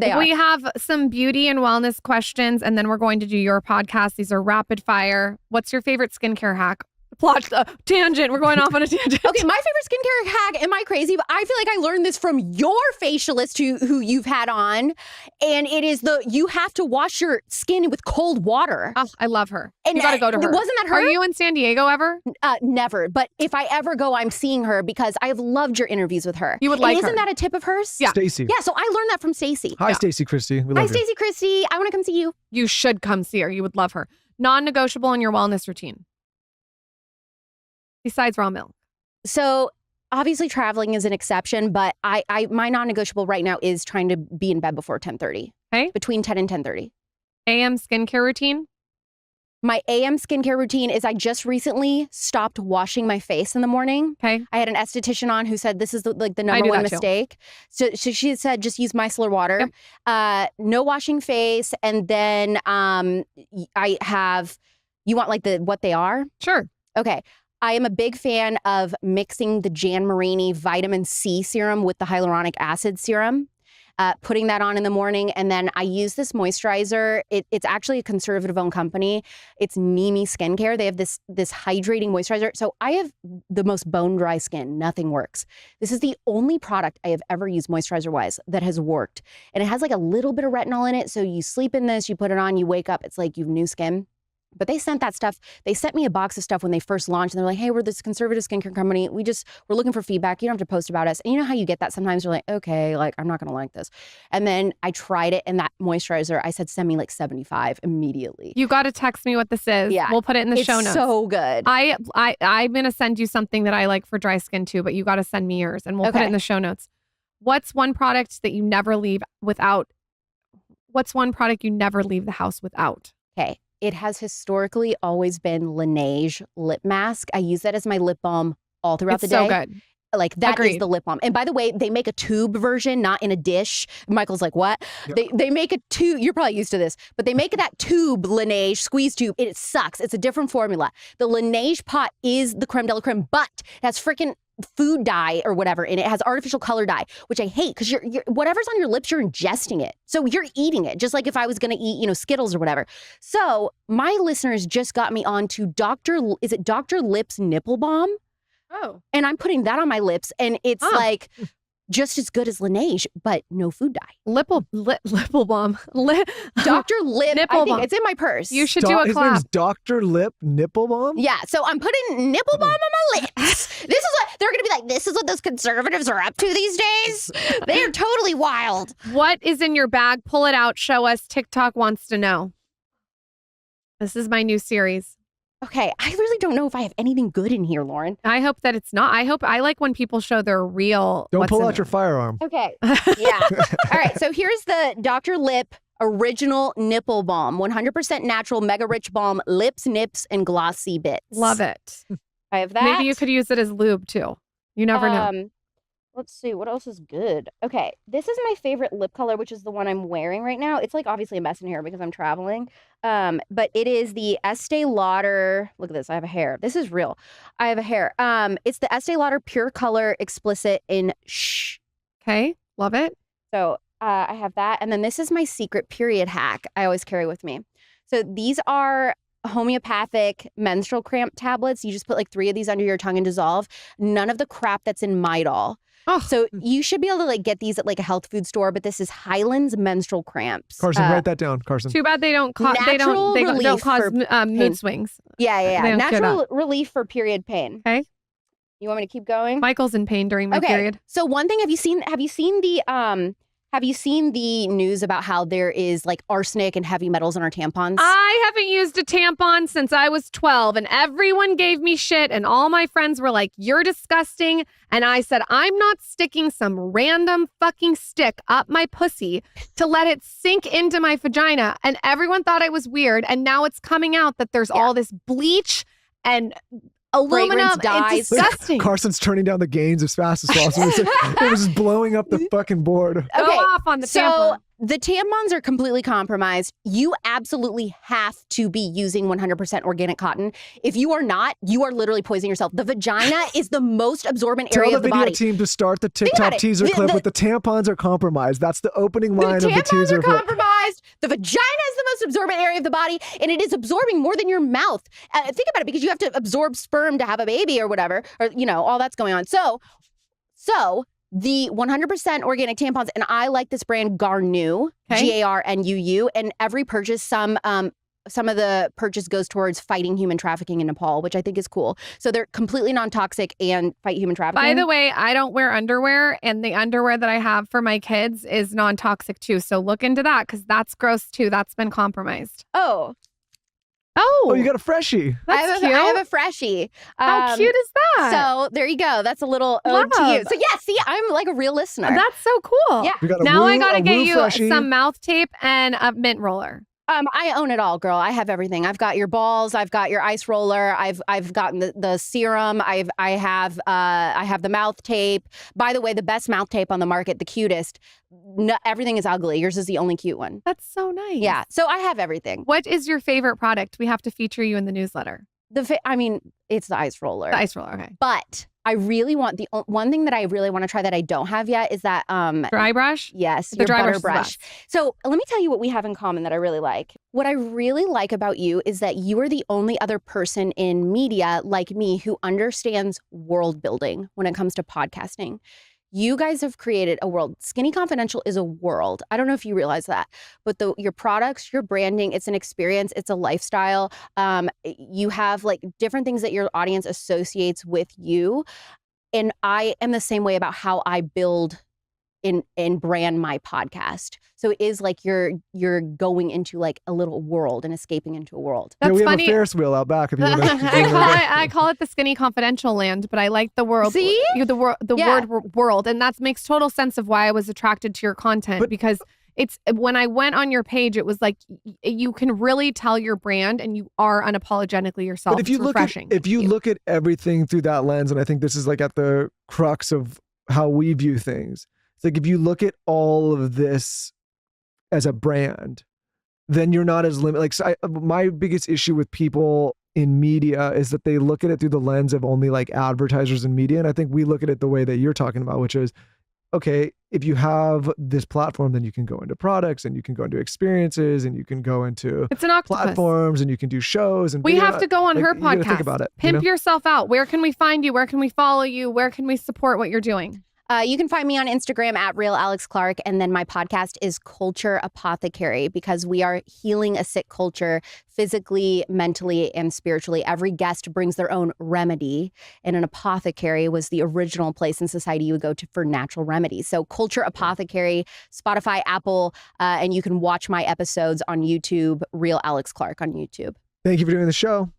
They are. We have some beauty and wellness questions, and then we're going to do your podcast. These are rapid fire. What's your favorite skincare hack? Plot tangent. We're going off on a tangent. Okay, my favorite skincare hack, am I crazy? But I feel like I learned this from your facialist who you've had on. And it is you have to wash your skin with cold water. Oh, I love her. And you got to go to her. Wasn't that her? Are you in San Diego ever? Never. But if I ever go, I'm seeing her because I've loved your interviews with her. You would like her. Isn't that a tip of hers? Yeah. Stacy. Yeah, so I learned that from Stacy. Hi, Stacy Christie. We Hi, love you. Stacy Christie. I want to come see you. You should come see her. You would love her. Non-negotiable in your wellness routine. Besides raw milk. So obviously traveling is an exception, but my non-negotiable right now is trying to be in bed before 10:30. Okay. Between 10 and 10:30. AM skincare routine. My AM skincare routine is I just recently stopped washing my face in the morning. Okay. I had an esthetician on who said this is the do number one that too. mistake. So she said just use micellar water, no washing face, and then I have. You want like what they are? Sure. Okay. I am a big fan of mixing the Jan Marini vitamin C serum with the hyaluronic acid serum, putting that on in the morning. And then I use this moisturizer. It's actually a conservative-owned company. It's Mimi Skincare. They have this hydrating moisturizer. So I have the most bone-dry skin. Nothing works. This is the only product I have ever used moisturizer-wise that has worked. And it has like a little bit of retinol in it. So you sleep in this, you put it on, you wake up, it's like you've new skin. But they sent that stuff. They sent me a box of stuff when they first launched. And they're like, hey, we're this conservative skincare company. We're looking for feedback. You don't have to post about us. And you know how you get that sometimes? You're like, okay, like, I'm not going to like this. And then I tried it. And that moisturizer, I said, send me like 75 immediately. You got to text me what this is. Yeah. We'll put it in the show notes. It's so good. I'm going to send you something that I like for dry skin too, but you got to send me yours and we'll put it in the show notes. What's one product that you never leave without? What's one product you never leave the house without? Okay. It has historically always been Laneige lip mask. I use that as my lip balm all throughout the day. It's so good. Like that Agreed. is the lip balm. And by the way, they make a tube version, not in a dish. Michael's like, what? Yep. They make a tube. You're probably used to this, but they make that tube Laneige squeeze tube. It sucks. It's a different formula. The Laneige pot is the creme de la creme, but it has freaking food dye or whatever in it. It has artificial color dye, which I hate because you're whatever's on your lips, you're ingesting it. So you're eating it, just like if I was going to eat, Skittles or whatever. So my listeners just got me on to Dr. Lips Nipple Balm? Oh. And I'm putting that on my lips, and it's like just as good as Laneige, but no food dye. Nipple balm. Dr. Lip, Nipple I think balm. it's in my purse. You should do a His clap. name's Dr. Lip Nipple Balm? Yeah, so I'm putting nipple balm on my lips. This is what they're going to be like, this is what those conservatives are up to these days? They are totally wild. What is in your bag? Pull it out. Show us. TikTok wants to know. This is my new series. Okay, I really don't know if I have anything good in here, Lauren. I hope that it's not. I like when people show their real. Don't pull in out your firearm. Okay, yeah. All right, so here's the Dr. Lip Original Nipple Balm. 100% natural, mega rich balm, lips, nips, and glossy bits. Love it. I have that. Maybe you could use it as lube too. You never know. Let's see, what else is good? Okay, this is my favorite lip color, which is the one I'm wearing right now. It's like obviously a mess in here because I'm traveling. But it is the Estee Lauder. Look at this, I have a hair. This is real. I have a hair. It's the Estee Lauder Pure Color Explicit in Shh. Okay, love it. So I have that. And then this is my secret period hack I always carry with me. So these are homeopathic menstrual cramp tablets. You just put like 3 of these under your tongue and dissolve. None of the crap that's in Midol. Oh. So you should be able to like get these at like a health food store, but this is Highlands menstrual cramps. Carson, write that down, Carson. Too bad they don't cause Natural they don't relief cause for mood swings. Yeah. They don't cure Natural relief for period pain. Okay. You want me to keep going? Michael's in pain during my period. So one thing, have you seen the news about how there is like arsenic and heavy metals in our tampons? I haven't used a tampon since I was 12 and everyone gave me shit and all my friends were like, you're disgusting. And I said, I'm not sticking some random fucking stick up my pussy to let it sink into my vagina. And everyone thought I was weird. And now it's coming out that there's all this bleach and aluminum. fragrance dyes. It's disgusting. Carson's turning down the gains as fast as possible. It was just blowing up the fucking board. Go off on the tampon. The tampons are completely compromised. You absolutely have to be using 100% organic cotton. If you are not, you are literally poisoning yourself. The vagina is the most absorbent area Tell of the the video body. team to start the TikTok teaser clip with the tampons are compromised. That's the opening line of the tampons teaser are clip. compromised. The vagina is the most absorbent area of the body, and it is absorbing more than your mouth. Think about it, because you have to absorb sperm to have a baby or whatever, or all that's going on. So the 100% organic tampons, and I like this brand Garnu, Garnuu, and every purchase, some of the purchase goes towards fighting human trafficking in Nepal, which I think is cool. So they're completely non-toxic and fight human trafficking. By the way, I don't wear underwear, and the underwear that I have for my kids is non-toxic too. So look into that, because that's gross too. That's been compromised. Oh, you got a freshie. That's cute. I have a freshie. How cute is that? So there you go. That's a little ode to you. So yeah, see, I'm like a real listener. That's so cool. Yeah. We got a Now woo, I gotta a get woo you freshie. some mouth tape and a mint roller. I own it all, girl. I have everything. I've got your balls. I've got your ice roller. I've gotten the serum. I have the mouth tape. By the way, the best mouth tape on the market, the cutest. No, everything is ugly. Yours is the only cute one. That's so nice. Yeah. So I have everything. What is your favorite product? We have to feature you in the newsletter. It's the ice roller. The ice roller, okay. But I really want one thing that I really want to try that I don't have yet is that Dry brush? Yes, The your dry butter brush is brush. the So let me tell you what we have in common that I really like. What I really like about you is that you are the only other person in media like me who understands world building when it comes to podcasting. You guys have created a world. Skinny Confidential is a world. I don't know if you realize that, but your products, your branding, it's an experience, it's a lifestyle. You have like different things that your audience associates with you. And I am the same way about how I build and brand my podcast. So it is like you're going into like a little world and escaping into a world. That's we have funny. a Ferris wheel out back if you want to. I call it the Skinny Confidential land, but I like the world. See? The word world. And that makes total sense of why I was attracted to your content, because it's when I went on your page, it was like you can really tell your brand and you are unapologetically yourself. But if you look at everything through that lens, and I think this is like at the crux of how we view things. It's like if you look at all of this as a brand, then you're not as limited. Like my biggest issue with people in media is that they look at it through the lens of only like advertisers and media. And I think we look at it the way that you're talking about, which is, okay, if you have this platform, then you can go into products and you can go into experiences and you can go into it's an octopus. Platforms and you can do shows. And we have to go on her you gotta podcast. Think about it. Pimp yourself out. Where can we find you? Where can we follow you? Where can we support what you're doing? You can find me on Instagram at Real Alex Clark, and then my podcast is Culture Apothecary, because we are healing a sick culture physically, mentally, and spiritually. Every guest brings their own remedy, and an apothecary was the original place in society you would go to for natural remedies. So Culture Apothecary, Spotify, Apple, and you can watch my episodes on YouTube, Real Alex Clark on YouTube. Thank you for doing the show.